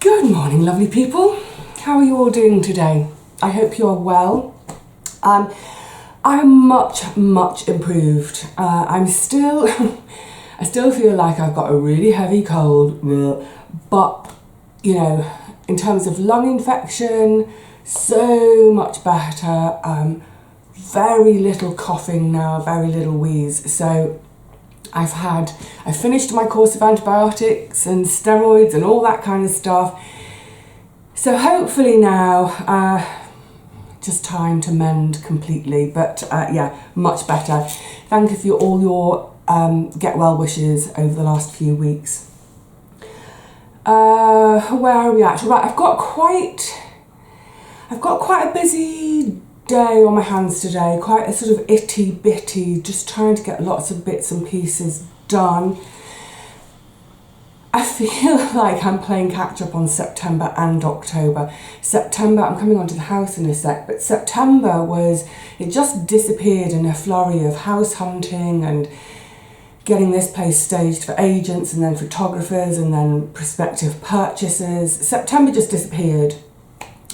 Good morning, lovely people. How are you all doing today? I hope you're well. I'm much improved. I still feel like I've got a really heavy cold, but you know, in terms of lung infection, so much better. Very little coughing now, very little wheeze. So I finished my course of antibiotics and steroids and all that kind of stuff. So hopefully now, just time to mend completely. But yeah, much better. Thank you for all your get well wishes over the last few weeks. Where are we at? Right, I've got quite a busy day on my hands today, quite a sort of itty bitty, just trying to get lots of bits and pieces done. I feel like I'm playing catch up on September and October. September, I'm coming onto the house in a sec, but September it just disappeared in a flurry of house hunting and getting this place staged for agents and then photographers and then prospective purchasers. September just disappeared.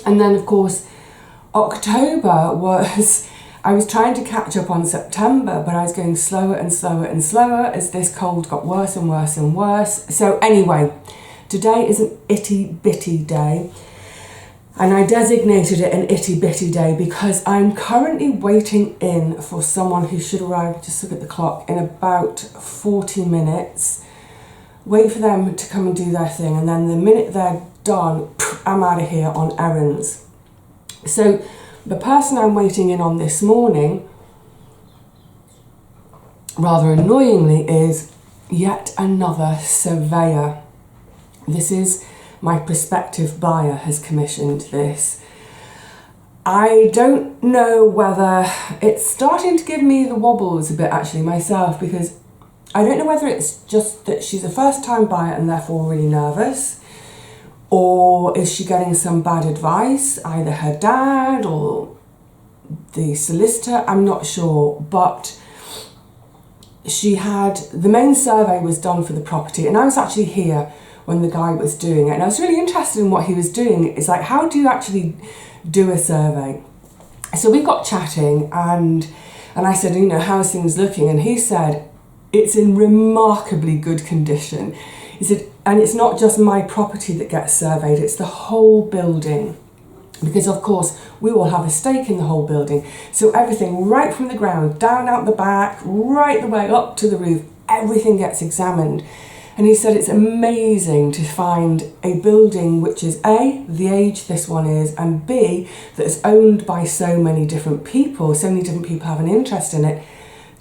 And then of course, October I was trying to catch up on September, but I was going slower and slower and slower as this cold got worse and worse and worse. So anyway, today is an itty bitty day, and I designated it an itty bitty day because I'm currently waiting in for someone who should arrive, just look at the clock, in about 40 minutes. Wait for them to come and do their thing, and then the minute they're done, I'm out of here on errands. So the person I'm waiting in on this morning, rather annoyingly, is yet another surveyor. This is my prospective buyer has commissioned this. I don't know whether it's starting to give me the wobbles a bit actually myself, because I don't know whether it's just that she's a first time buyer and therefore really nervous, or is she getting some bad advice, either her dad or the solicitor, I'm not sure. But the main survey was done for the property, and I was actually here when the guy was doing it, and I was really interested in what he was doing. It's like, how do you actually do a survey? So we got chatting, and I said, you know, how's things looking? And he said, it's in remarkably good condition. He said, and it's not just my property that gets surveyed, it's the whole building. Because of course, we all have a stake in the whole building. So everything right from the ground, down out the back, right the way up to the roof, everything gets examined. And he said it's amazing to find a building which is A, the age this one is, and B, that is owned by so many different people have an interest in it,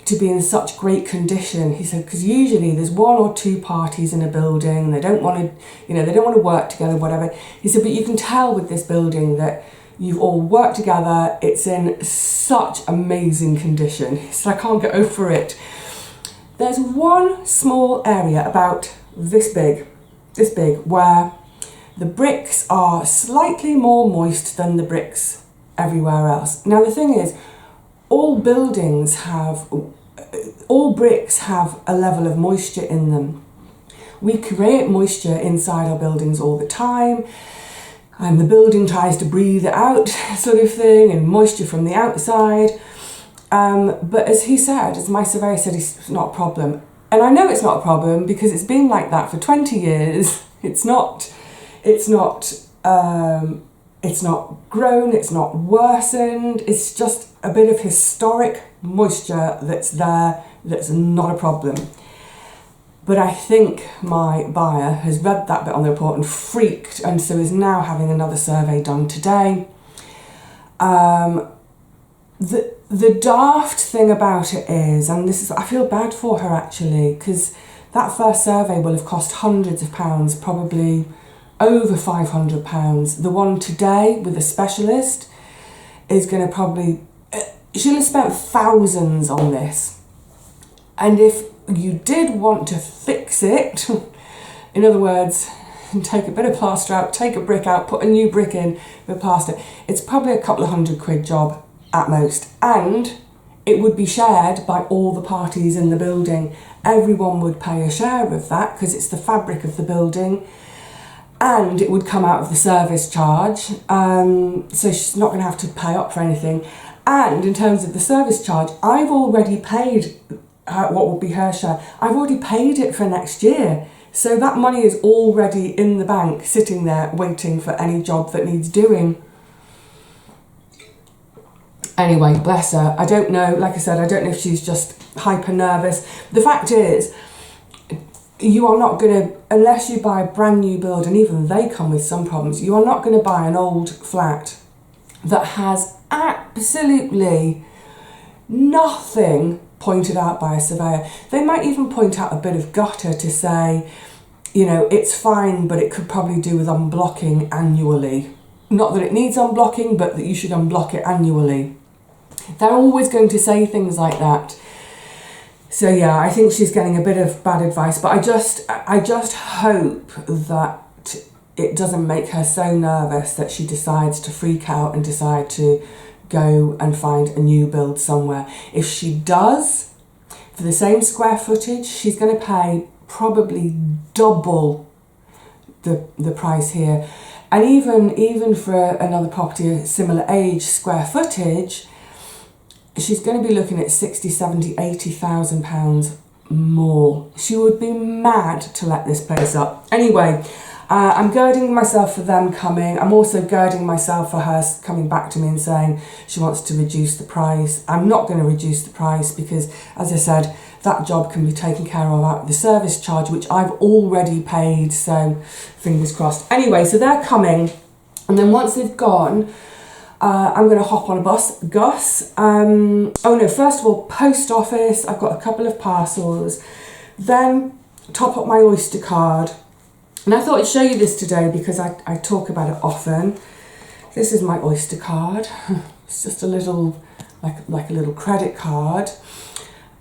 to be in such great condition. He said, because usually there's one or two parties in a building, they don't want to work together, whatever. He said, but you can tell with this building that you've all worked together, it's in such amazing condition. He said, I can't get over it. There's one small area about this big, where the bricks are slightly more moist than the bricks everywhere else. Now the thing is, all bricks have a level of moisture in them. We create moisture inside our buildings all the time, and the building tries to breathe it out, sort of thing, and moisture from the outside. But as my surveyor said, it's not a problem. And I know it's not a problem because it's been like that for 20 years. It's not grown, it's not worsened, it's just a bit of historic moisture that's there, that's not a problem. But I think my buyer has read that bit on the report and freaked, and so is now having another survey done today. The daft thing about it is, and I feel bad for her actually, because that first survey will have cost hundreds of pounds, probably over £500. The one today with a specialist is going to probably, she'll have spent thousands on this. And if you did want to fix it, in other words, take a bit of plaster out, take a brick out, put a new brick in with plaster, it's probably a couple of £100 job at most. And it would be shared by all the parties in the building. Everyone would pay a share of that because it's the fabric of the building. and it would come out of the service charge, so she's not going to have to pay up for anything. And in terms of the service charge, I've already paid what would be her share. I've already paid it for next year, so that money is already in the bank, sitting there waiting for any job that needs doing. Anyway, bless her. I don't know, like I said, I don't know if she's just hyper nervous. The fact is, you are not going to, unless you buy a brand new build, and even they come with some problems, you are not going to buy an old flat that has absolutely nothing pointed out by a surveyor. They might even point out a bit of gutter to say, you know, it's fine, but it could probably do with unblocking annually. Not that it needs unblocking, but that you should unblock it annually. They're always going to say things like that. So yeah, I think she's getting a bit of bad advice, but I just hope that it doesn't make her so nervous that she decides to freak out and decide to go and find a new build somewhere. If she does, for the same square footage, she's going to pay probably double the price here. And even for another property a similar age, square footage, she's going to be looking at 60, 70, 80,000 pounds more. She would be mad to let this place up. Anyway, I'm girding myself for them coming. I'm also girding myself for her coming back to me and saying she wants to reduce the price. I'm not going to reduce the price because, as I said, that job can be taken care of out of the service charge, which I've already paid, so fingers crossed. Anyway, so they're coming, and then once they've gone, I'm going to hop on a bus. Gus, oh no, first of all, post office, I've got a couple of parcels, then top up my Oyster card. And I thought I'd show you this today because I talk about it often. This is my Oyster card. It's just a little, like a little credit card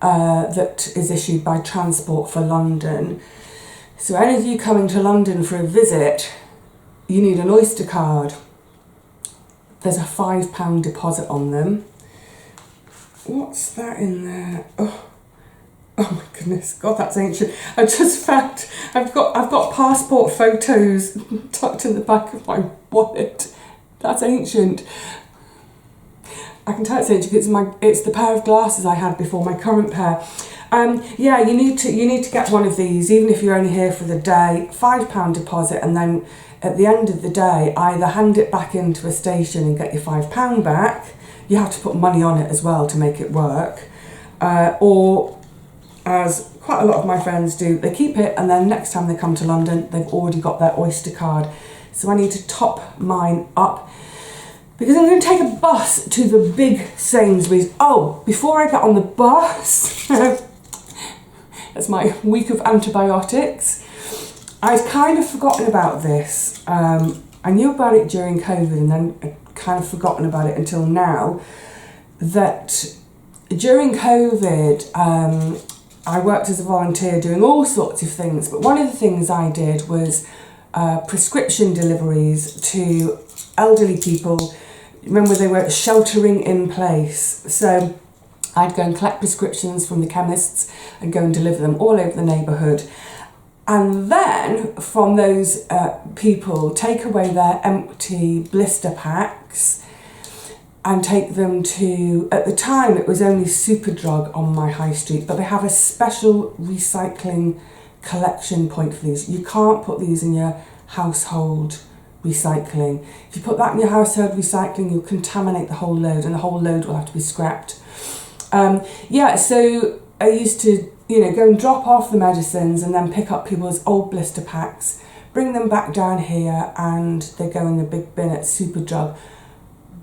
that is issued by Transport for London. So any of you coming to London for a visit, you need an Oyster card. There's a £5 deposit on them. What's that in there? Oh my goodness, God, that's ancient. I just found I've got passport photos tucked in the back of my wallet. That's ancient. I can tell it's ancient because it's the pair of glasses I had before my current pair. Yeah, you need to get one of these, even if you're only here for the day. £5 deposit, and then at the end of the day, either hand it back into a station and get your £5 back. You have to put money on it as well to make it work, or, as quite a lot of my friends do, they keep it and then next time they come to London, they've already got their Oyster card. So I need to top mine up because I'm going to take a bus to the big Sainsbury's. Oh, before I get on the bus, that's my week of antibiotics. I'd kind of forgotten about this. I knew about it during COVID and then I'd kind of forgotten about it until now. That during COVID, I worked as a volunteer doing all sorts of things, but one of the things I did was prescription deliveries to elderly people. Remember, they were sheltering in place. So I'd go and collect prescriptions from the chemists and go and deliver them all over the neighbourhood. And then from those people, take away their empty blister packs and take them to, at the time it was only Superdrug on my high street, but they have a special recycling collection point for these. You can't put these in your household recycling. If you put that in your household recycling, you'll contaminate the whole load and the whole load will have to be scrapped. Yeah, so I used to, go and drop off the medicines and then pick up people's old blister packs, bring them back down here, and they go in the big bin at Superdrug.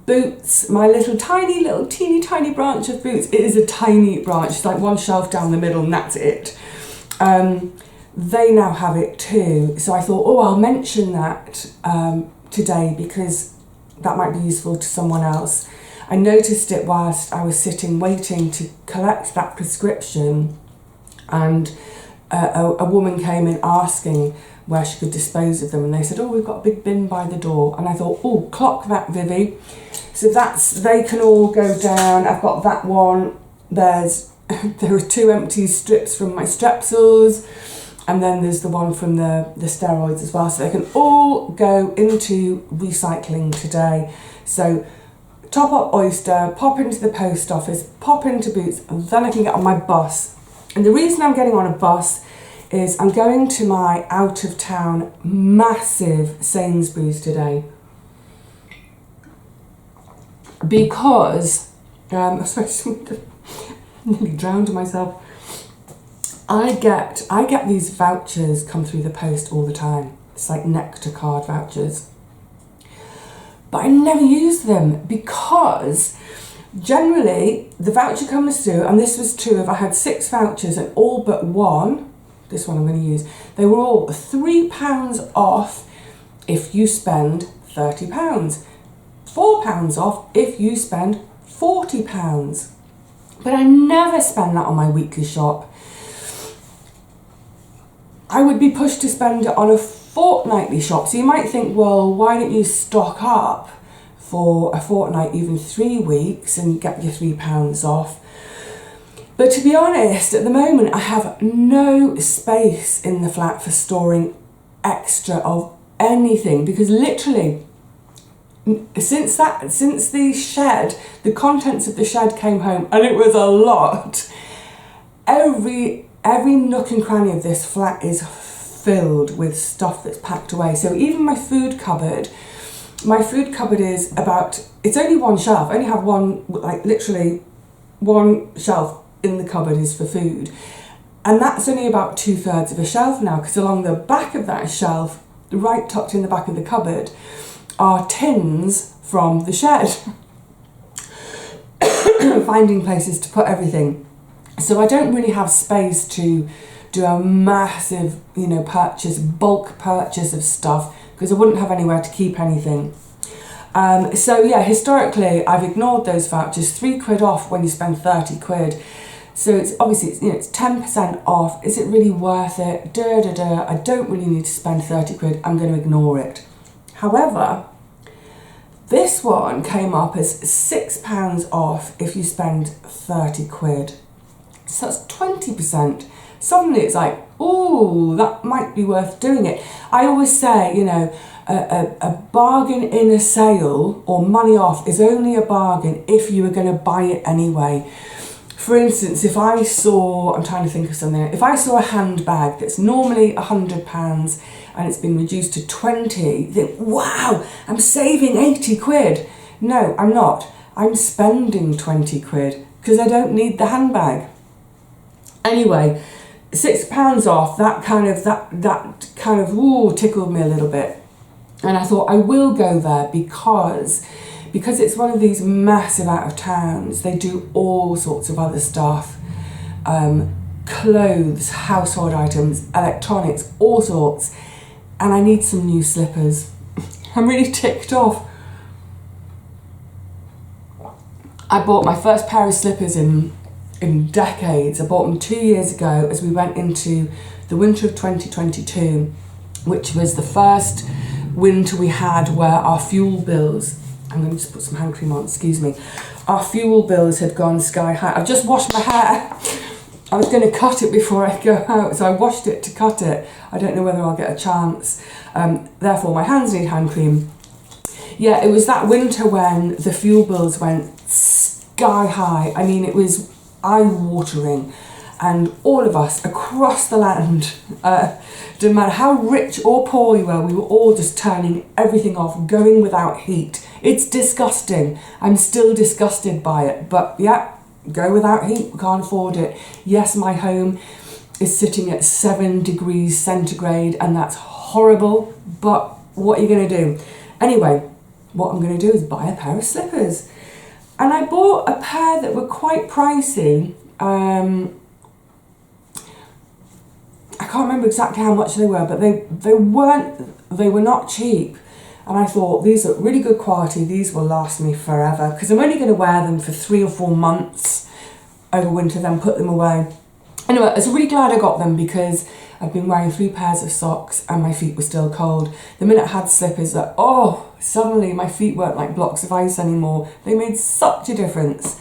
Boots, my little teeny tiny branch of Boots. It is a tiny branch, it's like one shelf down the middle and that's it. They now have it too. So I thought, I'll mention that today because that might be useful to someone else. I noticed it whilst I was sitting waiting to collect that prescription, and a woman came in asking where she could dispose of them, and they said, we've got a big bin by the door. And I thought, clock that, Vivi. So they can all go down. I've got that one. There are 2 empty strips from my Strepsils. and then there's the one from the steroids as well. So they can all go into recycling today. So top up Oyster, pop into the post office, pop into Boots, and then I can get on my bus. And the reason I'm getting on a bus is I'm going to my out of town massive Sainsbury's today. Because, I nearly drowned myself. I get these vouchers come through the post all the time. It's like Nectar card vouchers. But I never use them because generally the voucher comes through, and this was true if I had 6 vouchers and all but one, this one I'm going to use, they were all £3 off if you spend £30, £4 off if you spend £40. But I never spend that on my weekly shop. I would be pushed to spend it on a fortnightly shop. So you might think, well, why don't you stock up for a fortnight, even 3 weeks, and get your £3 off? But to be honest, at the moment I have no space in the flat for storing extra of anything, because literally since the contents of the shed came home, and it was a lot, every nook and cranny of this flat is filled with stuff that's packed away. So even my food cupboard is about, it's only one shelf. I only have one, like literally one shelf in the cupboard is for food. And that's only about 2/3 of a shelf now, because along the back of that shelf, right tucked in the back of the cupboard, are tins from the shed. Finding places to put everything. So I don't really have space to do a massive, bulk purchase of stuff, because I wouldn't have anywhere to keep anything. So yeah, historically I've ignored those vouchers. £3 off when you spend 30 quid. So it's obviously, it's 10% off. Is it really worth it? I don't really need to spend 30 quid. I'm going to ignore it. However, this one came up as £6 off if you spend 30 quid. So that's 20%. Suddenly it's like, oh, that might be worth doing it. I always say, a bargain in a sale or money off is only a bargain if you were going to buy it anyway. For instance, if I saw, I'm trying to think of something, if I saw a handbag that's normally £100 and it's been reduced to 20, think, wow, I'm saving 80 quid. No, I'm not. I'm spending 20 quid because I don't need the handbag. Anyway, £6 off, that kind of tickled me a little bit. And I thought I will go there because it's one of these massive out of towns. They do all sorts of other stuff, clothes, household items, electronics, all sorts. And I need some new slippers. I'm really ticked off. I bought my first pair of slippers in decades. I bought them 2 years ago as we went into the winter of 2022, which was the first winter we had where our fuel bills, I'm going to just put some hand cream on, excuse me, our fuel bills had gone sky high. I've just washed my hair. I was going to cut it before I go out, so I washed it to cut it. I don't know whether I'll get a chance. Therefore my hands need hand cream. Yeah, it was that winter when the fuel bills went sky high. I mean, it was eye-watering, and all of us across the land, didn't matter how rich or poor we were all just turning everything off, going without heat. It's disgusting. I'm still disgusted by it, but yeah, go without heat, we can't afford it. Yes, my home is sitting at 7 degrees centigrade, and that's horrible, but what are you going to do? Anyway, what I'm going to do is buy a pair of slippers. And I bought a pair that were quite pricey. I can't remember exactly how much they were, but they were not cheap. And I thought, these are really good quality, these will last me forever, because I'm only going to wear them for 3 or 4 months over winter, then put them away. Anyway, I was really glad I got them because I'd been wearing 3 pairs of socks and my feet were still cold. The minute I had slippers, suddenly my feet weren't like blocks of ice anymore. They made such a difference.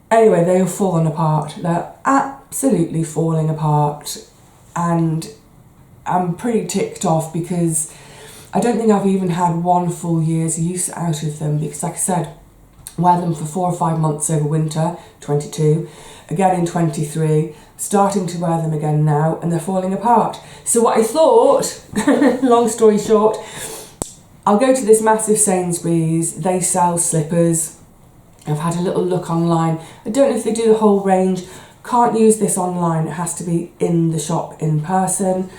Anyway, they have fallen apart. They're absolutely falling apart. And I'm pretty ticked off because I don't think I've even had one full year's use out of them, because like I said, wear them for 4 or 5 months over winter, 22, again in 23, starting to wear them again now, and they're falling apart. So what I thought, long story short, I'll go to this massive Sainsbury's, they sell slippers. I've had a little look online. I don't know if they do the whole range. Can't use this online, it has to be in the shop in person.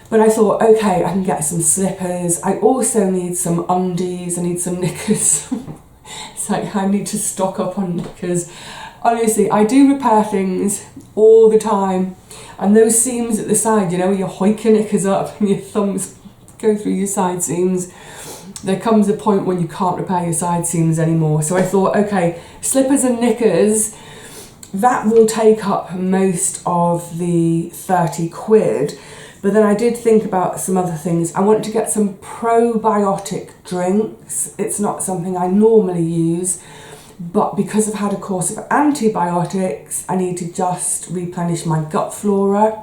But I thought, okay, I can get some slippers. I also need some undies, I need some knickers. It's like I need to stock up on knickers. Honestly, I do repair things all the time. And those seams at the side, you know, where you hoik your knickers up and your thumbs go through your side seams. There comes a point when you can't repair your side seams anymore. So I thought, okay, slippers and knickers, that will take up most of the 30 quid. But then I did think about some other things. I want to get some probiotic drinks. It's not something I normally use, but because I've had a course of antibiotics, I need to just replenish my gut flora.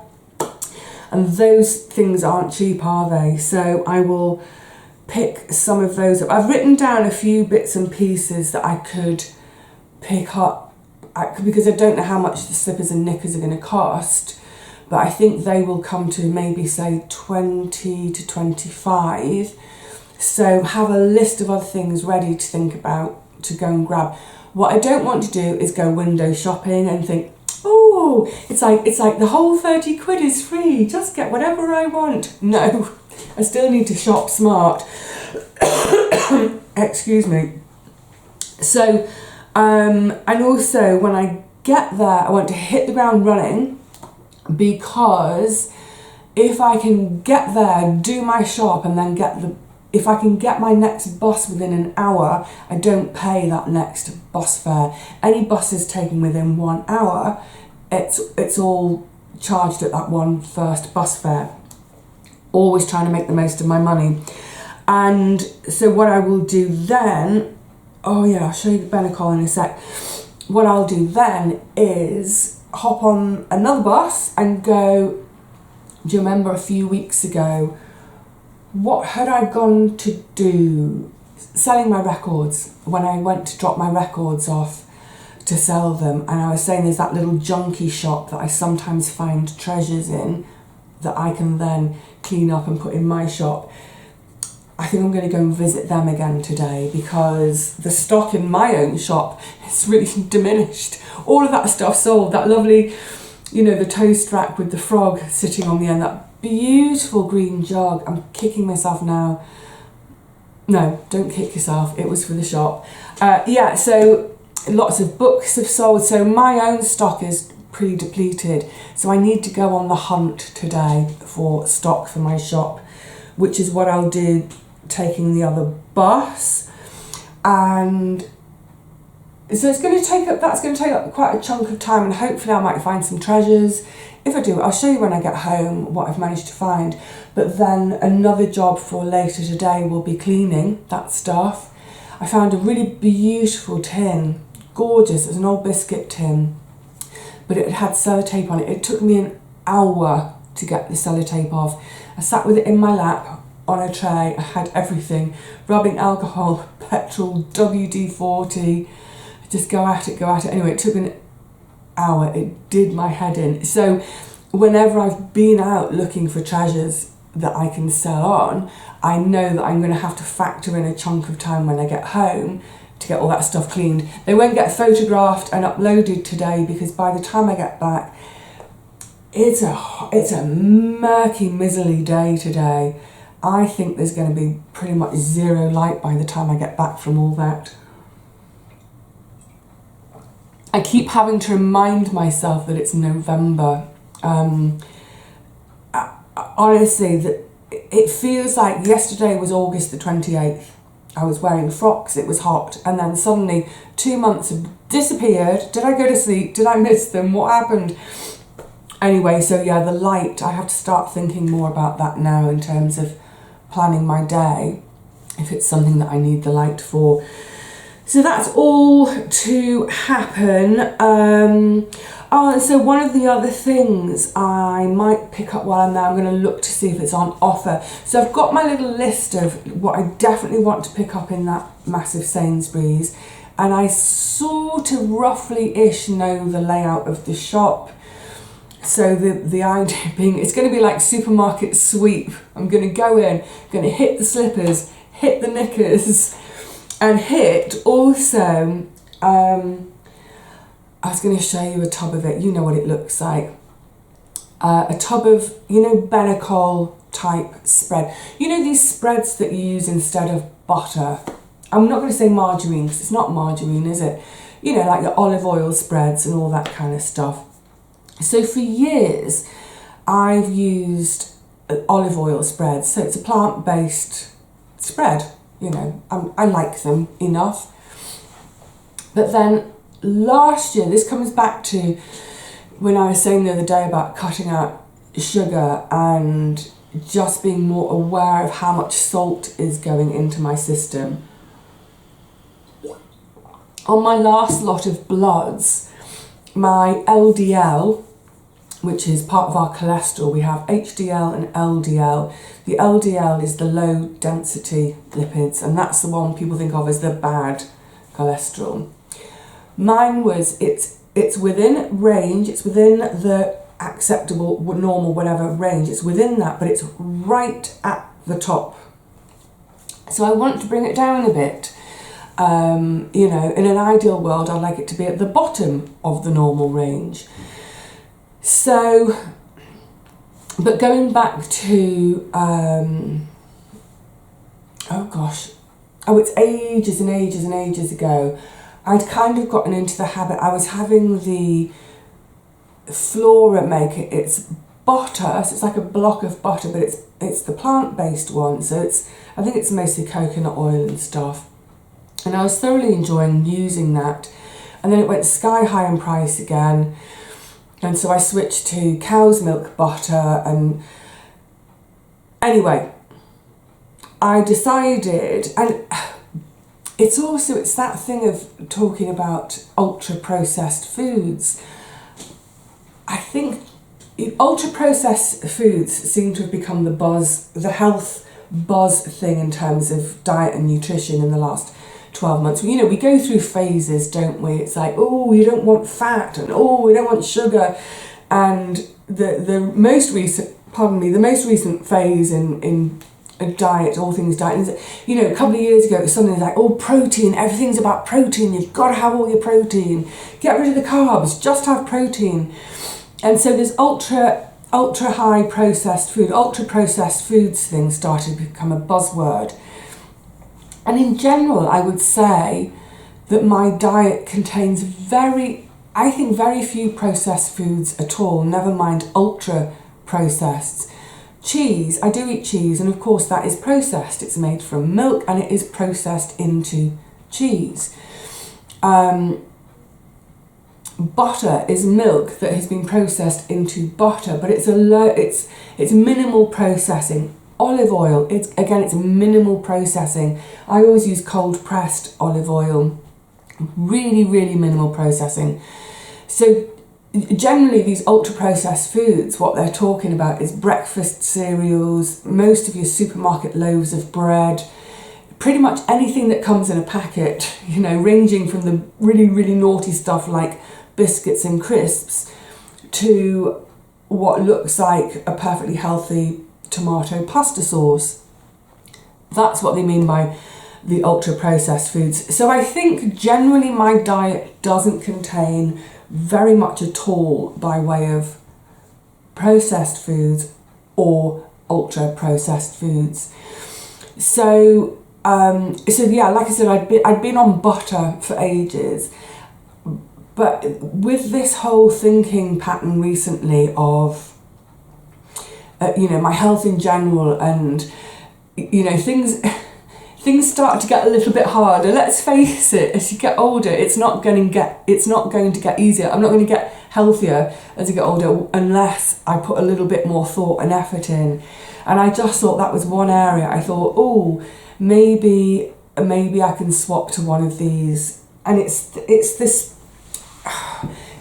And those things aren't cheap, are they? So I will pick some of those up. I've written down a few bits and pieces that I could pick up, because I don't know how much the slippers and knickers are going to cost. But I think they will come to maybe say 20 to 25. So have a list of other things ready to think about to go and grab. What I don't want to do is go window shopping and think, oh, it's like the whole 30 quid is free, just get whatever I want. No, I still need to shop smart. Excuse me. So, and also when I get there, I want to hit the ground running, because if I can get there, do my shop, and then if I can get my next bus within an hour, I don't pay that next bus fare. Any buses taken within 1 hour, it's all charged at that one first bus fare. Always trying to make the most of my money. And so what I will do then, oh yeah, I'll show you the Benecol in a sec. What I'll do then is hop on another bus and go, do you remember a few weeks ago, what had I gone to do? Selling my records, when I went to drop my records off to sell them. And I was saying there's that little junkie shop that I sometimes find treasures in that I can then clean up and put in my shop. I think I'm going to go and visit them again today, because the stock in my own shop is really diminished. All of that stuff sold, that lovely, you know, the toast rack with the frog sitting on the end, that beautiful green jug. I'm kicking myself now. No, don't kick yourself, it was for the shop. Yeah, so lots of books have sold, so my own stock is pretty depleted. So I need to go on the hunt today for stock for my shop, which is what I'll do, taking the other bus. And so that's going to take up quite a chunk of time, and hopefully I might find some treasures. If I do, I'll show you when I get home what I've managed to find. But then another job for later today will be cleaning that stuff. I found a really beautiful tin, gorgeous. It was an old biscuit tin, but it had sellotape on it. It took me an hour to get the sellotape off. I sat with it in my lap on a tray. I had everything, rubbing alcohol, petrol, WD-40, just go at it. Anyway, it took an hour. It did my head in. So whenever I've been out looking for treasures that I can sell on, I know that I'm going to have to factor in a chunk of time when I get home to get all that stuff cleaned. They won't get photographed and uploaded today, because by the time I get back, it's a murky, miserly day today. I think there's going to be pretty much zero light by the time I get back from all that. I keep having to remind myself that it's November. Honestly, that it feels like yesterday was August the 28th. I was wearing frocks, it was hot, and then suddenly 2 months have disappeared. Did I go to sleep? Did I miss them? What happened? Anyway, so yeah, the light, I have to start thinking more about that now in terms of planning my day, if it's something that I need the light for. So that's all to happen. Oh, and so one of the other things I might pick up while I'm there, I'm going to look to see if it's on offer. So I've got my little list of what I definitely want to pick up in that massive Sainsbury's, and I sort of roughly-ish know the layout of the shop. So the idea being, it's going to be like supermarket sweep. I'm going to go in, going to hit the slippers, hit the knickers, and hit also, I was going to show you a tub of it, you know what it looks like. A tub of, you know, Benecol type spread. You know these spreads that you use instead of butter? I'm not going to say margarine because it's not margarine, is it? You know, like the olive oil spreads and all that kind of stuff. So for years, I've used olive oil spreads. So it's a plant-based spread, you know, I like them enough. But then last year, this comes back to when I was saying the other day about cutting out sugar and just being more aware of how much salt is going into my system. On my last lot of bloods, my LDL, which is part of our cholesterol, we have HDL and LDL. The LDL is the low density lipids, and that's the one people think of as the bad cholesterol. Mine was, it's within range, it's within the acceptable, normal, whatever range, it's within that, but it's right at the top. So I want to bring it down a bit. You know, in an ideal world, I'd like it to be at the bottom of the normal range. So, but going back to, oh gosh, it's ages and ages and ages ago, I'd kind of gotten into the habit, I was having the Flora make it, it's butter, so it's like a block of butter, but it's the plant-based one, so I think it's mostly coconut oil and stuff. And I was thoroughly enjoying using that. And then it went sky high in price again. And so I switched to cow's milk butter. And anyway, I decided, and it's that thing of talking about ultra processed foods. I think ultra processed foods seem to have become the health buzz thing in terms of diet and nutrition in the last 12 months. You know, we go through phases, don't we? It's like, oh, you don't want fat, and oh, we don't want sugar. And the most recent phase in a diet, all things diet, is, you know, a couple of years ago, it was something like, oh, protein, everything's about protein, you've got to have all your protein, get rid of the carbs, just have protein. And so this ultra high processed food, ultra processed foods thing started to become a buzzword. And in general, I would say that my diet contains very few processed foods at all, never mind ultra processed. Cheese, I do eat cheese, and of course that is processed. It's made from milk and it is processed into cheese. Butter is milk that has been processed into butter, but it's minimal processing. Olive oil, it's minimal processing. I always use cold pressed olive oil, really, really minimal processing. So generally these ultra processed foods, what they're talking about is breakfast cereals, most of your supermarket loaves of bread, pretty much anything that comes in a packet, you know, ranging from the really, really naughty stuff like biscuits and crisps to what looks like a perfectly healthy tomato pasta sauce. That's what they mean by the ultra processed foods. So I think generally my diet doesn't contain very much at all by way of processed foods or ultra processed foods. So yeah, like I said, I'd been on butter for ages, but with this whole thinking pattern recently of you know, my health in general, and you know, things start to get a little bit harder. Let's face it, as you get older, it's not going to get easier. I'm not going to get healthier as I get older unless I put a little bit more thought and effort in. And I just thought that was one area I thought, oh, maybe maybe I can swap to one of these. And it's this,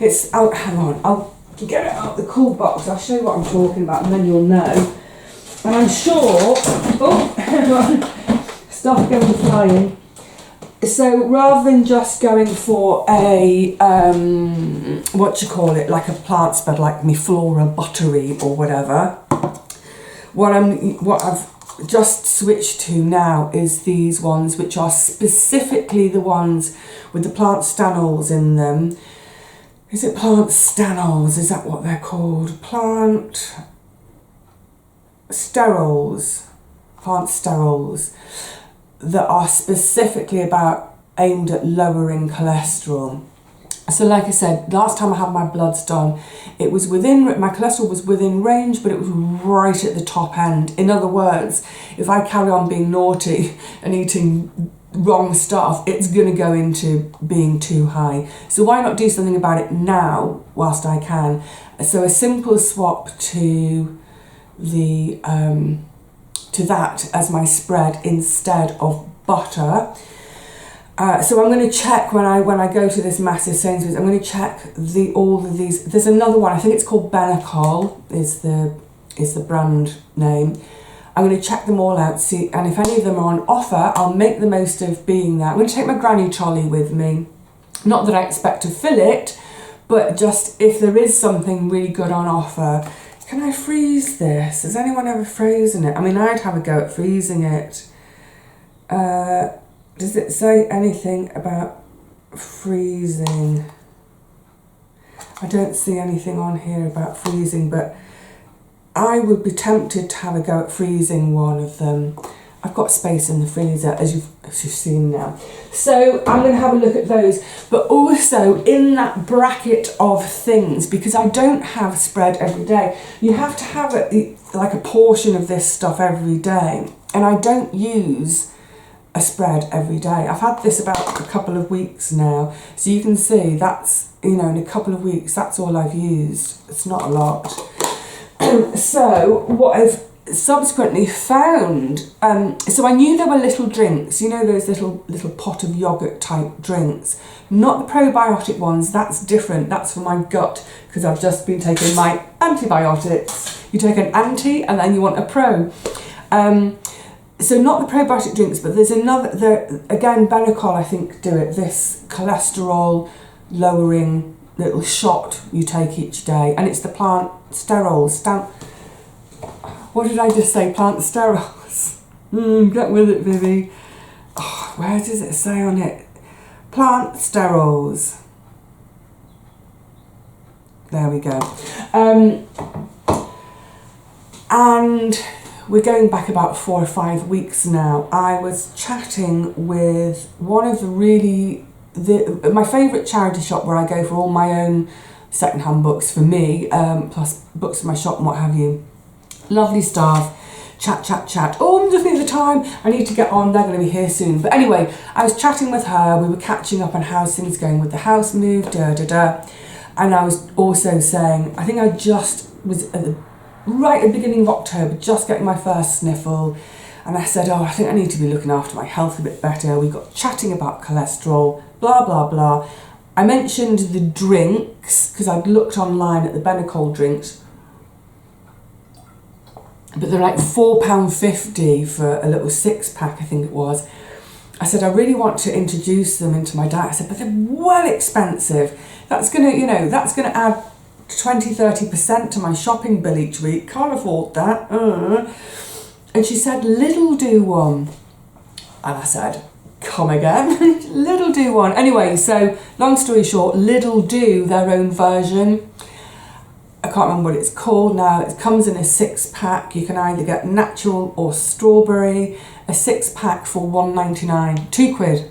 it's out, hang on, I'll get it out the cool box, I'll show you what I'm talking about and then you'll know. And I'm sure, oh, hang on, stuff going flying. So rather than just going for a, like a plant spread, like my Flora Buttery or whatever, what I've just switched to now is these ones, which are specifically the ones with the plant stanols in them. Is it plant stanols? Is that what they're called? Plant sterols. Plant sterols that are specifically aimed at lowering cholesterol. So like I said, last time I had my bloods done, my cholesterol was within range, but it was right at the top end. In other words, if I carry on being naughty and eating wrong stuff, it's going to go into being too high. So why not do something about it now whilst I can? So a simple swap to the to that as my spread instead of butter. So I'm going to check when I go to this massive Sainsbury's. I'm going to check all of these. There's another one. I think it's called Benecol is the brand name. I'm going to check them all out, see, and if any of them are on offer, I'll make the most of being there. I'm going to take my granny trolley with me. Not that I expect to fill it, but just if there is something really good on offer. Can I freeze this? Has anyone ever frozen it? I mean, I'd have a go at freezing it. Does it say anything about freezing? I don't see anything on here about freezing, but I would be tempted to have a go at freezing one of them. I've got space in the freezer, as you've seen now. So I'm going to have a look at those. But also in that bracket of things, because I don't have spread every day, you have to have like a portion of this stuff every day. And I don't use a spread every day. I've had this about a couple of weeks now. So you can see that's, in a couple of weeks, that's all I've used. It's not a lot. So what I've subsequently found, so I knew there were little drinks, those little pot of yogurt type drinks, not the probiotic ones. That's different. That's for my gut, because I've just been taking my antibiotics. You take an anti and then you want a pro. So not the probiotic drinks, but there's another, again, Benecol I think do it, this cholesterol lowering little shot you take each day, and it's the plant sterols. What did I just say? Plant sterols. Get with it, Vivi. Oh, where does it say on it? Plant sterols. There we go. And we're going back about 4 or 5 weeks now. I was chatting with one of my favourite charity shop where I go for all my own second-hand books for me, plus books for my shop and what have you. Lovely staff, chat. Oh, I'm just need the time. I need to get on. They're going to be here soon. But anyway, I was chatting with her. We were catching up on how things going with the house move, And I was also saying, I think I just was right at the beginning of October, just getting my first sniffle. And I said, I think I need to be looking after my health a bit better. We got chatting about cholesterol, blah, blah, blah. I mentioned the drinks, because I'd looked online at the Benecol drinks. But they're like £4.50 for a little 6-pack, I think it was. I said, I really want to introduce them into my diet. I said, but they're well expensive. That's going to add 20-30% to my shopping bill each week. Can't afford that. And she said, Little do one. And I said, come again? Little do one. Anyway, so long story short, Little do their own version. I can't remember what it's called now. It comes in a 6-pack. You can either get natural or strawberry. A 6-pack for £1.99, £2.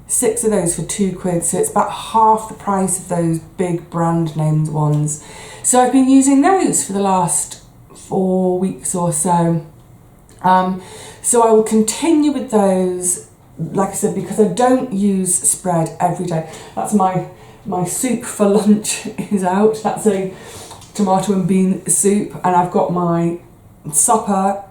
6 of those for £2. So it's about half the price of those big brand named ones. So I've been using those for the last 4 weeks or so. So I will continue with those, like I said, because I don't use spread every day. That's my soup for lunch is out. That's a tomato and bean soup, and I've got my supper.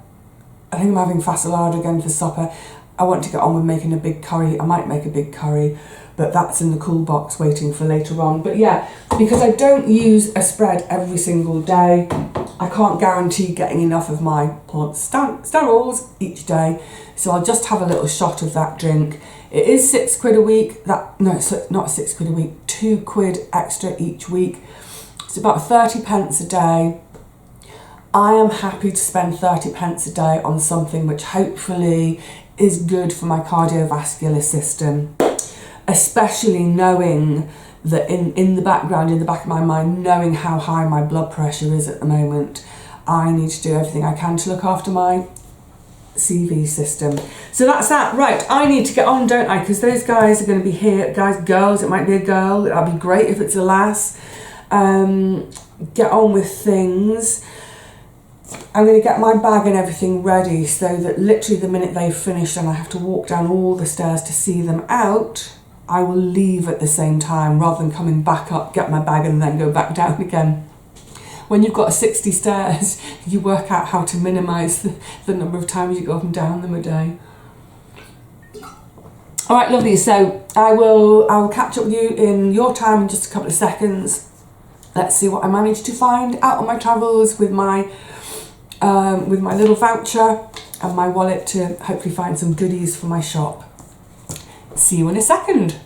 I think I'm having fasolada again for supper. I want to get on with making a big curry. I might make a big curry, but that's in the cool box waiting for later on. But yeah, because I don't use a spread every single day, I can't guarantee getting enough of my sterols each day. So I'll just have a little shot of that drink. It is £6 a week. No, it's not £6 a week, £2 extra each week. It's about 30p a day. I am happy to spend 30p a day on something which hopefully is good for my cardiovascular system, especially knowing that in the background, in the back of my mind, knowing how high my blood pressure is at the moment, I need to do everything I can to look after my CV system. So that's that. Right, I need to get on, don't I? Because those guys are going to be here. Guys, girls, it might be a girl. That'd be great if it's a lass. Get on with things. I'm going to get my bag and everything ready so that literally the minute they've finished and I have to walk down all the stairs to see them out, I will leave at the same time rather than coming back up, get my bag and then go back down again. When you've got 60 stairs, you work out how to minimise the number of times you go up and down them a day. All right, lovely. So I will catch up with you in your time in just a couple of seconds. Let's see what I managed to find out on my travels with my little voucher and my wallet to hopefully find some goodies for my shop. See you in a second.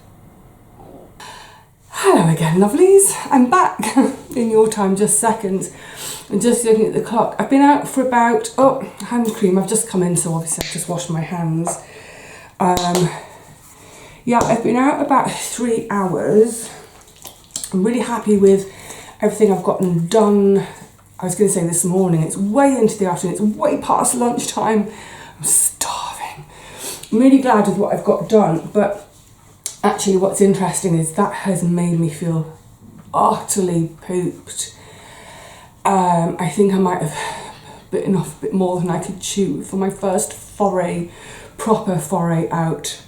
Hello again, lovelies. I'm back in your time, just seconds. I'm just looking at the clock. I've been out for about, hand cream. I've just come in, so obviously I've just washed my hands. Yeah, I've been out about 3 hours. I'm really happy with everything I've gotten done. I was going to say this morning, it's way into the afternoon, it's way past lunchtime. I'm starving. I'm really glad with what I've got done, but actually what's interesting is that has made me feel utterly pooped. I think I might have bitten off a bit more than I could chew for my first proper foray out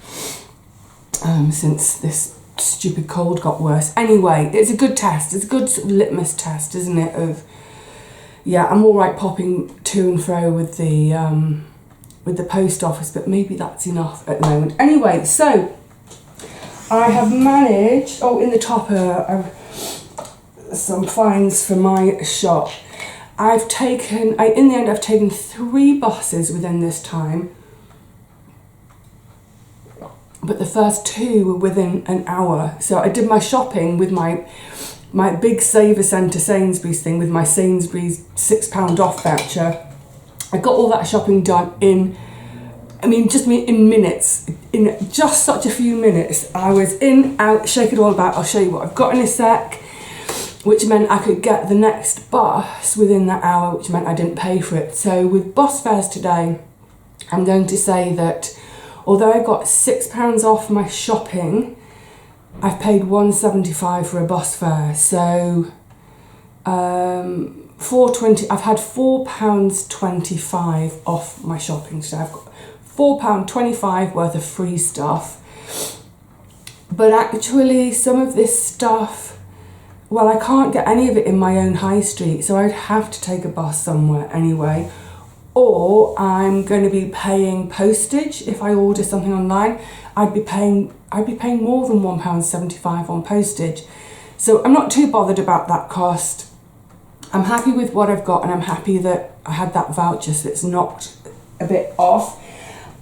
since this stupid cold got worse. Anyway, it's a good test. It's a good sort of litmus test, isn't it, of, yeah, I'm all right popping to and fro with the post office, but maybe that's enough at the moment. Anyway, so I have managed, in the top some finds for my shop. In the end I've taken 3 buses within this time, but the first 2 were within an hour. So I did my shopping with my big Saver Centre Sainsbury's thing with my Sainsbury's £6 off voucher. I got all that shopping done in minutes, in just such a few minutes. I was in, out, shake it all about. I'll show you what I've got in a sec, which meant I could get the next bus within that hour, which meant I didn't pay for it. So with bus fares today, I'm going to say that although I got £6 off my shopping, I've paid £1.75 for a bus fare. So £4.20. I've had £4.25 off my shopping. So I've got £4.25 worth of free stuff. But actually, some of this stuff, well, I can't get any of it in my own high street, so I'd have to take a bus somewhere anyway. Or I'm going to be paying postage if I order something online. I'd be paying more than £1.75 on postage. So I'm not too bothered about that cost. I'm happy with what I've got, and I'm happy that I had that voucher, so it's knocked a bit off.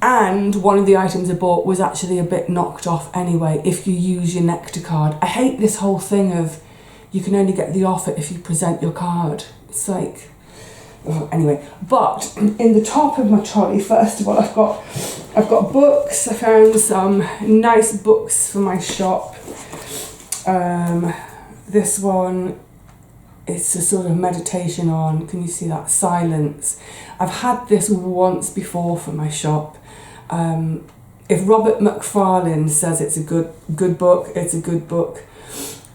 And one of the items I bought was actually a bit knocked off anyway, if you use your Nectar card. I hate this whole thing of you can only get the offer if you present your card. It's like, anyway. But in the top of my trolley, first of all, I've got books. I found some nice books for my shop. This one, it's a sort of meditation on, can you see that, silence. I've had this once before for my shop. If Robert McFarlane says it's a good book, it's a good book.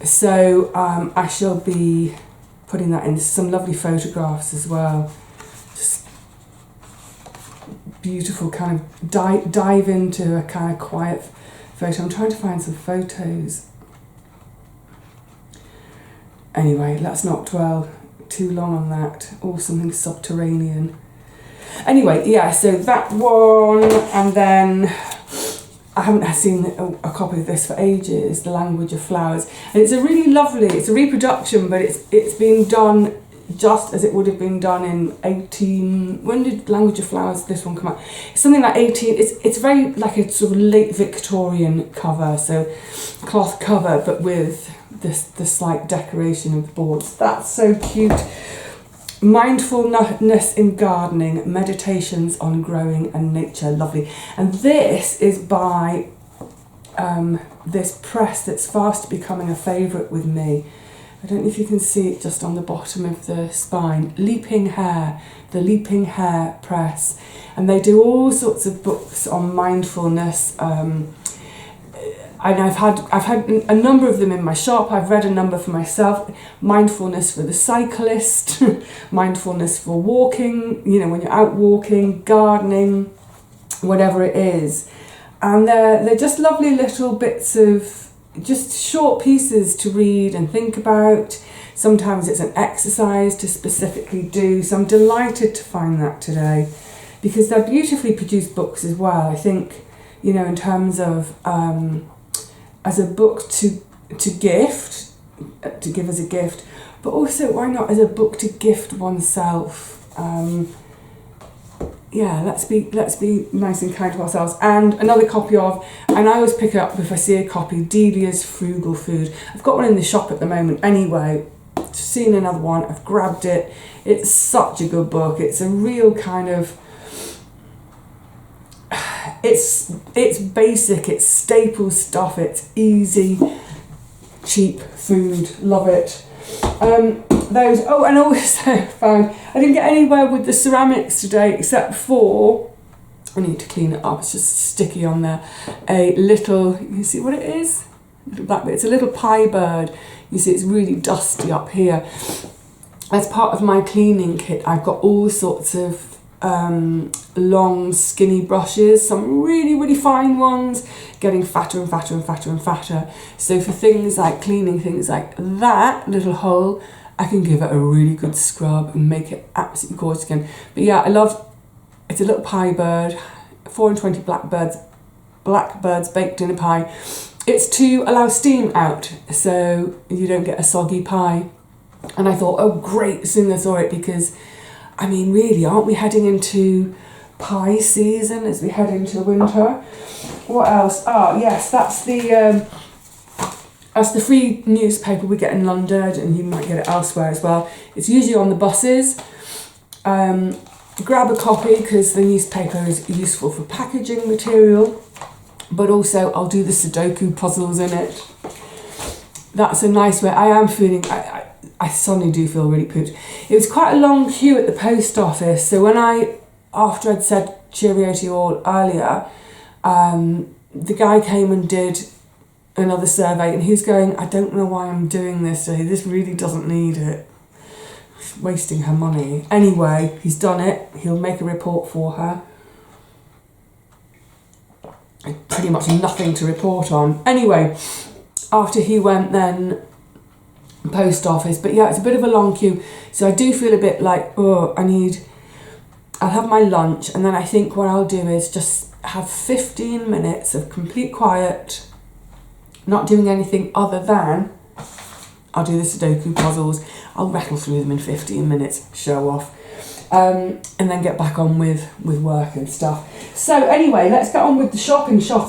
So I shall be putting that in. Some lovely photographs as well. Just beautiful, kind of dive into a kind of quiet photo. I'm trying to find some photos. Anyway, let's not dwell too long on that. Or something subterranean. Anyway, yeah, so that one, and then I haven't seen a copy of this for ages, The Language of Flowers. And it's a really lovely, it's a reproduction, but it's been done just as it would have been done in 18, when did Language of Flowers, this one come out? It's something like 18, it's very like a sort of late Victorian cover, so cloth cover, but with this slight decoration of boards. That's so cute. Mindfulness in Gardening, Meditations on Growing and Nature, lovely. And this is by this press that's fast becoming a favourite with me. I don't know if you can see it just on the bottom of the spine. Leaping Hare, the Leaping Hare Press. And they do all sorts of books on mindfulness. And I've had a number of them in my shop. I've read a number for myself. Mindfulness for the cyclist, mindfulness for walking, you know, when you're out walking, gardening, whatever it is. And they're just lovely little bits of just short pieces to read and think about. Sometimes it's an exercise to specifically do. So I'm delighted to find that today, because they're beautifully produced books as well. I think, you know, in terms of as a book to gift, to give as a gift, but also why not as a book to gift oneself. Yeah, let's be nice and kind to ourselves. And another copy of, and I always pick it up if I see a copy, Delia's Frugal Food. I've got one in the shop at the moment anyway. Seen another one, I've grabbed it. It's such a good book. It's a real kind of, it's basic, it's staple stuff, it's easy, cheap food, love it. Those, oh, and also found, I didn't get anywhere with the ceramics today except for, I need to clean it up, it's just sticky on there, a little, you see what it is? Little black bit, it's a little pie bird. You see it's really dusty up here. As part of my cleaning kit, I've got all sorts of long skinny brushes, some really fine ones, getting fatter and fatter and fatter and fatter. So for things like cleaning things like that little hole, I can give it a really good scrub and make it absolutely gorgeous again. But yeah, I love, it's a little pie bird, 4 and 20 blackbirds baked in a pie. It's to allow steam out so you don't get a soggy pie. And I thought, oh great, as soon as I saw it, because I mean, really, aren't we heading into pie season as we head into winter? What else? Ah, yes, that's the free newspaper we get in London, and you might get it elsewhere as well. It's usually on the buses. Grab a copy because the newspaper is useful for packaging material, but also I'll do the Sudoku puzzles in it. That's a nice way. I am feeling, I suddenly do feel really pooped. It was quite a long queue at the post office, so when after I'd said cheerio to you all earlier, the guy came and did another survey, and he was going, I don't know why I'm doing this today, this really doesn't need it. Wasting her money. Anyway, he's done it, he'll make a report for her. Pretty much nothing to report on. Anyway, after he went then, post office, but yeah, it's a bit of a long queue, so I do feel a bit like, oh, I'll have my lunch, and then I think what I'll do is just have 15 minutes of complete quiet, not doing anything other than I'll do the Sudoku puzzles. I'll rattle through them in 15 minutes, show off, and then get back on with work and stuff. So anyway, let's get on with the shopping. So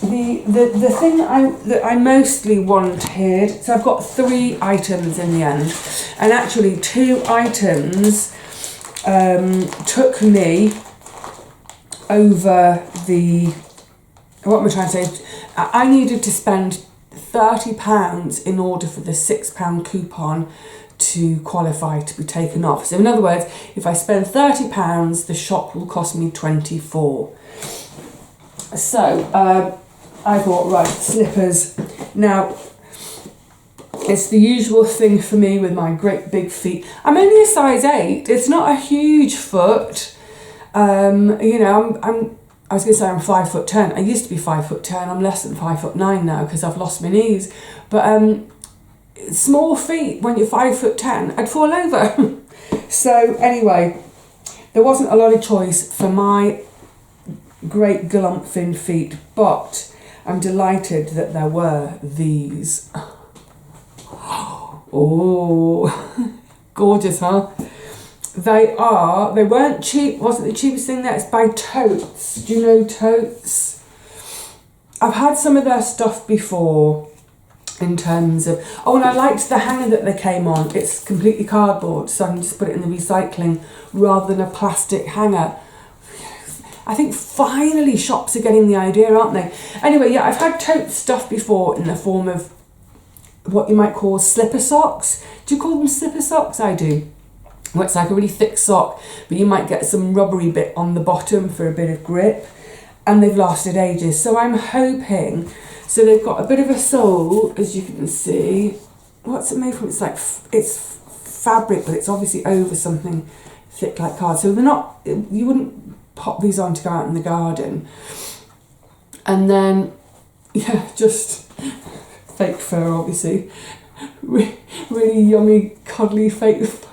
the thing that I mostly wanted, so I've got 3 items in the end, and actually 2 items took me over the, what am I trying to say? I needed to spend £30 in order for the £6 coupon to qualify to be taken off. So in other words, if I spend £30, the shop will cost me 24. So I thought, right, slippers. Now, it's the usual thing for me with my great big feet. I'm only a size 8. It's not a huge foot. You know, I was going to say I'm 5'10". I used to be 5'10". I'm less than 5'9" now because I've lost my knees. But small feet when you're 5'10", I'd fall over. So anyway, there wasn't a lot of choice for my great glumphin feet, but I'm delighted that there were these. Oh, gorgeous, huh? They weren't cheap, wasn't the cheapest thing there. It's by Totes. Do you know Totes? I've had some of their stuff before in terms of, oh, and I liked the hanger that they came on. It's completely cardboard, so I can just put it in the recycling rather than a plastic hanger. I think finally shops are getting the idea, aren't they? Anyway, yeah, I've had Totes stuff before in the form of what you might call slipper socks. Do you call them slipper socks? I do. Well, it's like a really thick sock, but you might get some rubbery bit on the bottom for a bit of grip, and they've lasted ages. So I'm hoping, so they've got a bit of a sole, as you can see. What's it made from? It's like, it's fabric, but it's obviously over something thick like card. So they're not, you wouldn't pop these on to go out in the garden. And then, yeah, just fake fur, obviously. Really yummy, cuddly fake fur.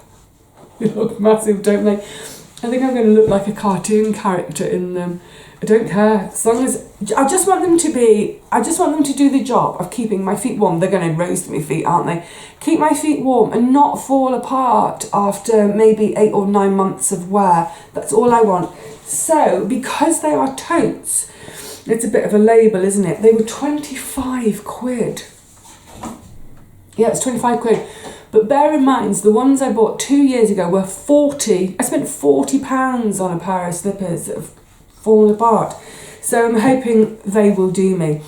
They look massive, don't they? I think I'm going to look like a cartoon character in them. I don't care, as long as I just want them to do the job of keeping my feet warm. They're going to roast my feet, aren't they? Keep my feet warm and not fall apart after maybe 8 or 9 months of wear. That's all I want. So because they are Totes, it's a bit of a label, isn't it? They were 25 quid. Yeah, it's 25 quid. But bear in mind, the ones I bought 2 years ago were 40. I spent £40 on a pair of slippers that have fallen apart. So I'm hoping they will do me.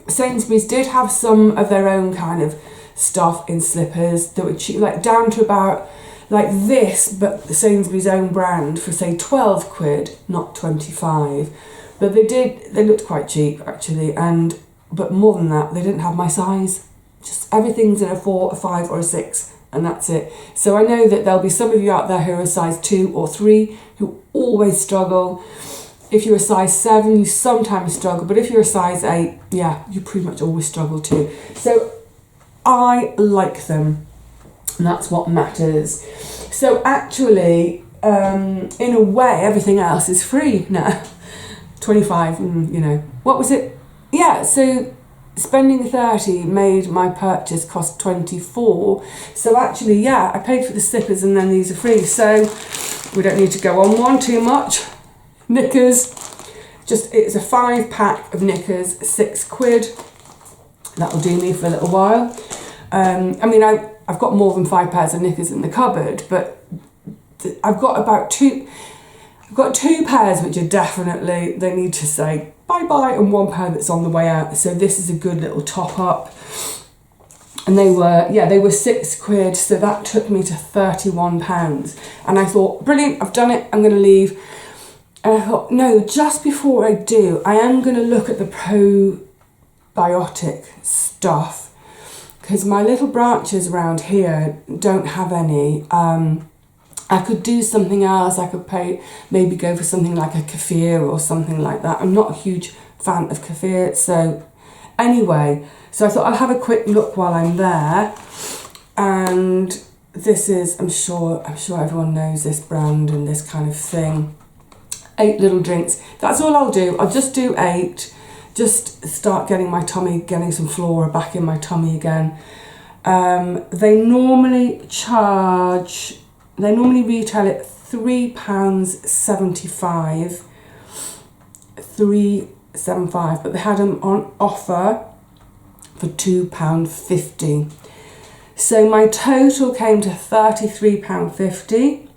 Sainsbury's did have some of their own kind of stuff in slippers that were cheap, like down to about like this, but the Sainsbury's own brand for say 12 quid, not 25. But they looked quite cheap actually, but more than that, they didn't have my size. Just everything's in a 4, a 5 or a 6 and that's it. So I know that there'll be some of you out there who are a size 2 or 3 who always struggle. If you're a size 7, you sometimes struggle, but if you're a size 8, yeah, you pretty much always struggle too. So I like them, and that's what matters. So actually, in a way, everything else is free now. 25, you know, what was it? Yeah, so spending 30 made my purchase cost 24. So actually, yeah, I paid for the slippers and then these are free. So we don't need to go on one too much. Knickers, it's a 5-pack of knickers, 6 quid. That'll do me for a little while. I mean, I've got more than 5 pairs of knickers in the cupboard, but I've got two pairs which are definitely, they need to say bye-bye, and 1 pair that's on the way out. So this is a good little top up. And they were 6 quid, so that took me to £31. And I thought, brilliant, I've done it, I'm going to leave. And I thought, no, just before I do, I am going to look at the probiotic stuff, because my little branches around here don't have any. I could do something else. I could maybe go for something like a kefir or something like that. I'm not a huge fan of kefir. So anyway, so I thought I'll have a quick look while I'm there. And this is, I'm sure everyone knows this brand and this kind of thing. 8 little drinks. That's all I'll do. I'll just do 8. Just start getting some flora back in my tummy again. They normally retail at £3.75, £3.75, but they had them on offer for £2.50. So my total came to £33.50,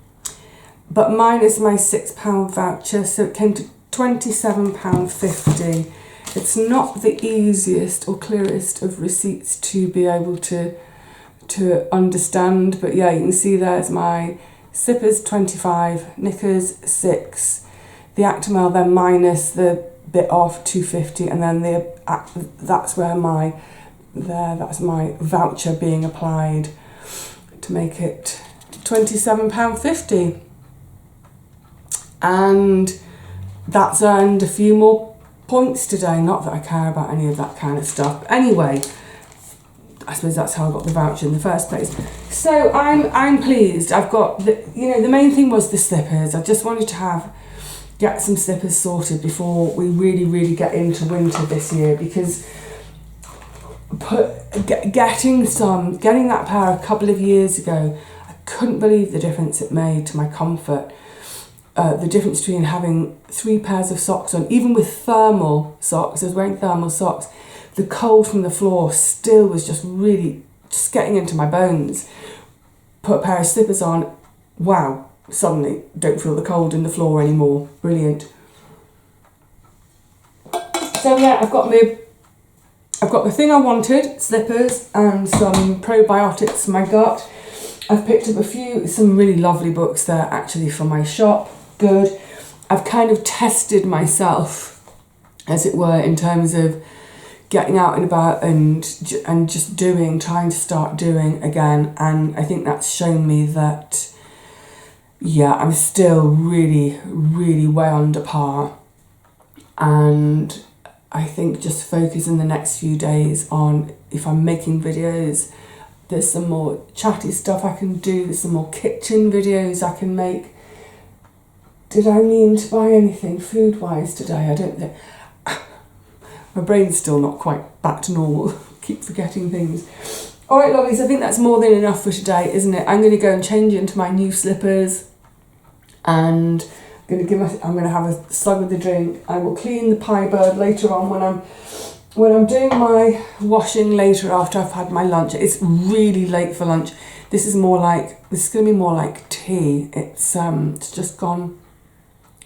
but minus my £6 voucher, so it came to £27.50. It's not the easiest or clearest of receipts to be able to understand, but yeah, you can see there's my slippers 25, knickers 6, the Actimel then minus the bit off 250, and then that's my voucher being applied to make it £27.50, and that's earned a few more points today. Not that I care about any of that kind of stuff. Anyway, I suppose that's how I got the voucher in the first place. So I'm pleased. I've got the main thing was the slippers. I just wanted to get some slippers sorted before we really get into winter this year, because getting that pair a couple of years ago, I couldn't believe the difference it made to my comfort. The difference between having 3 pairs of socks on, even with thermal socks, I was wearing thermal socks, the cold from the floor still was just getting into my bones. Put a pair of slippers on, wow, suddenly don't feel the cold in the floor anymore. Brilliant. So yeah, I've got the thing I wanted, slippers and some probiotics for my gut. I've picked up some really lovely books there actually for my shop. Good. I've kind of tested myself, as it were, in terms of getting out and about and just trying to start doing again. And I think that's shown me that, yeah, I'm still really way under par. And I think just focus in the next few days on, if I'm making videos, there's some more chatty stuff I can do, there's some more kitchen videos I can make. Did I mean to buy anything food-wise today? I don't think. My brain's still not quite back to normal. Keep forgetting things. All right, lovelies, I think that's more than enough for today, isn't it? I'm going to go and change into my new slippers, and I'm going to have a slug of the drink. I will clean the pie bird later on when I'm doing my washing later after I've had my lunch. It's really late for lunch. This is going to be more like tea. It's just gone.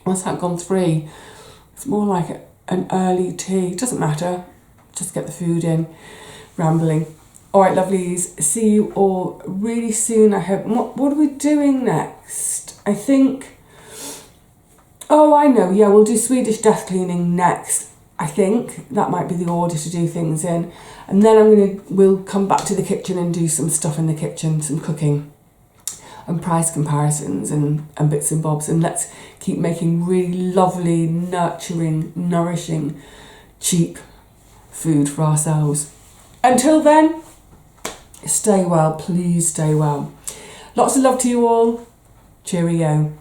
What's that gone 3? It's more like an early tea. It doesn't matter. Just get the food in. Rambling. All right, lovelies. See you all really soon, I hope. What are we doing next? I think. Oh, I know. Yeah, we'll do Swedish death cleaning next. I think that might be the order to do things in. And then we'll come back to the kitchen and do some stuff in the kitchen, some cooking and price comparisons and bits and bobs. And let's keep making really lovely, nurturing, nourishing, cheap food for ourselves. Until then, stay well, please stay well. Lots of love to you all. Cheerio.